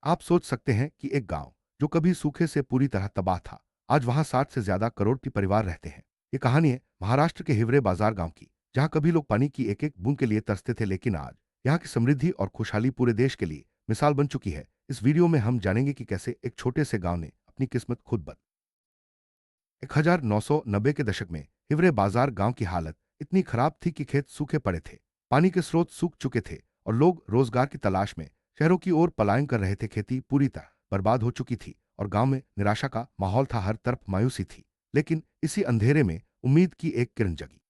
आप सोच सकते हैं कि एक गांव जो कभी सूखे से पूरी तरह तबाह था, आज वहां 60 से ज्यादा करोड़पति परिवार रहते हैं। ये कहानी है महाराष्ट्र के हिवरे बाजार गांव की, जहां कभी लोग पानी की एक एक बूंद के लिए तरसते थे, लेकिन आज यहाँ की समृद्धि और खुशहाली पूरे देश के लिए मिसाल बन चुकी है। इस वीडियो में हम जानेंगे कि कैसे एक छोटे से गांव ने अपनी किस्मत खुद बदली। 1990 के दशक में हिवरे बाजार गांव की हालत इतनी खराब थी कि खेत सूखे पड़े थे, पानी के स्रोत सूख चुके थे और लोग रोजगार की तलाश में शहरों की ओर पलायन कर रहे थे। खेती पूरी तरह बर्बाद हो चुकी थी और गांव में निराशा का माहौल था, हर तरफ मायूसी थी। लेकिन इसी अंधेरे में उम्मीद की एक किरण जगी।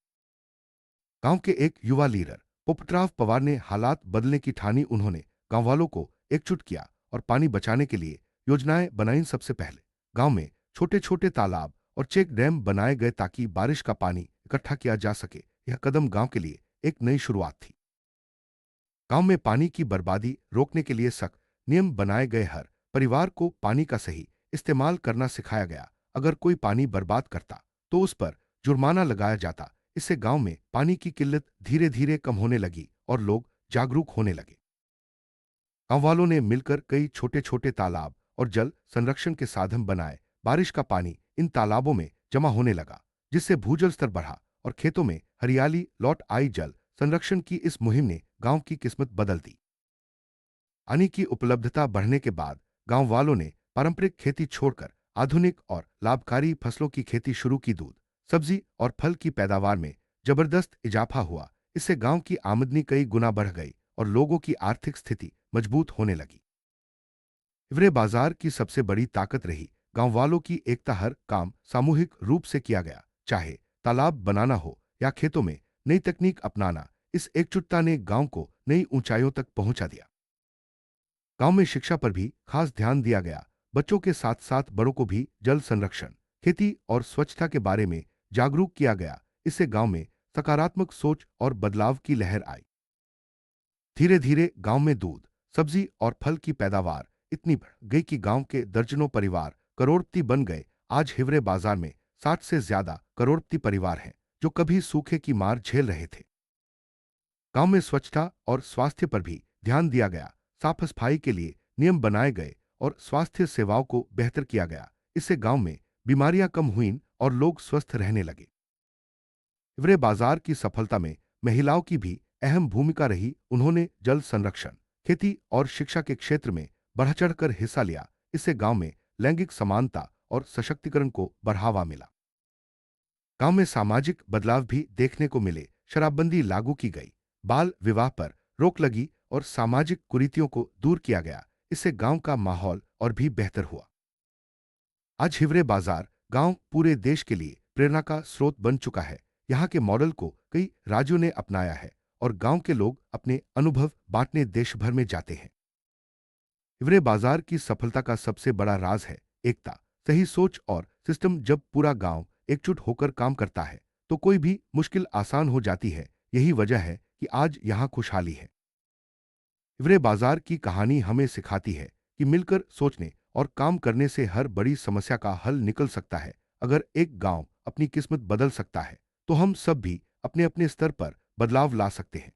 गांव के एक युवा लीडर पोपटराव पवार ने हालात बदलने की ठानी। उन्होंने गांव वालों को एकजुट किया और पानी बचाने के लिए योजनाएं बनाई। सबसे पहले गांव में छोटे छोटे तालाब और चेक डैम बनाए गए ताकि बारिश का पानी इकट्ठा किया जा सके। यह कदम गांव के लिए एक नई शुरुआत थी। गांव में पानी की बर्बादी रोकने के लिए सख्त नियम बनाए गए। हर परिवार को पानी का सही इस्तेमाल करना सिखाया गया। अगर कोई पानी बर्बाद करता तो उस पर जुर्माना लगाया जाता। इससे गांव में पानी की किल्लत धीरे धीरे कम होने लगी और लोग जागरूक होने लगे। गांव वालों ने मिलकर कई छोटे छोटे तालाब और जल संरक्षण के साधन बनाए। बारिश का पानी इन तालाबों में जमा होने लगा, जिससे भूजल स्तर बढ़ा और खेतों में हरियाली लौट आई। जल संरक्षण की इस मुहिम ने गांव की किस्मत बदल दी। पानी की उपलब्धता बढ़ने के बाद गांव वालों ने पारंपरिक खेती छोड़कर आधुनिक और लाभकारी फसलों की खेती शुरू की। दूध, सब्जी और फल की पैदावार में जबरदस्त इजाफा हुआ। इससे गांव की आमदनी कई गुना बढ़ गई और लोगों की आर्थिक स्थिति मजबूत होने लगी। हिवरे बाजार की सबसे बड़ी ताकत रही गांव वालों की एकता। हर काम सामूहिक रूप से किया गया, चाहे तालाब बनाना हो या खेतों में नई तकनीक अपनाना। इस एकजुटता ने गांव को नई ऊंचाइयों तक पहुंचा दिया। गांव में शिक्षा पर भी खास ध्यान दिया गया। बच्चों के साथ साथ बड़ों को भी जल संरक्षण, खेती और स्वच्छता के बारे में जागरूक किया गया। इससे गांव में सकारात्मक सोच और बदलाव की लहर आई। धीरे धीरे गांव में दूध, सब्जी और फल की पैदावार इतनी बढ़ गई कि गांव के दर्जनों परिवार करोड़पति बन गए। आज हिवरे बाजार में 60 से ज्यादा करोड़पति परिवार हैं, जो कभी सूखे की मार झेल रहे थे। गांव में स्वच्छता और स्वास्थ्य पर भी ध्यान दिया गया। साफ सफाई के लिए नियम बनाए गए और स्वास्थ्य सेवाओं को बेहतर किया गया। इससे गांव में बीमारियां कम हुईं और लोग स्वस्थ रहने लगे। हिवरे बाजार की सफलता में महिलाओं की भी अहम भूमिका रही। उन्होंने जल संरक्षण, खेती और शिक्षा के क्षेत्र में बढ़ चढ़कर हिस्सा लिया। इससे गांव में लैंगिक समानता और सशक्तिकरण को बढ़ावा मिला। गांव में सामाजिक बदलाव भी देखने को मिले। शराबबंदी लागू की गई, बाल विवाह पर रोक लगी और सामाजिक कुरीतियों को दूर किया गया। इससे गांव का माहौल और भी बेहतर हुआ। आज हिवरे बाजार गांव पूरे देश के लिए प्रेरणा का स्रोत बन चुका है। यहाँ के मॉडल को कई राज्यों ने अपनाया है और गांव के लोग अपने अनुभव बांटने देश भर में जाते हैं। हिवरे बाजार की सफलता का सबसे बड़ा राज है एकता, सही सोच और सिस्टम। जब पूरा गांव एकजुट होकर काम करता है तो कोई भी मुश्किल आसान हो जाती है। यही वजह है कि आज यहाँ खुशहाली है। हिवरे बाजार की कहानी हमें सिखाती है कि मिलकर सोचने और काम करने से हर बड़ी समस्या का हल निकल सकता है। अगर एक गांव अपनी किस्मत बदल सकता है तो हम सब भी अपने अपने स्तर पर बदलाव ला सकते हैं।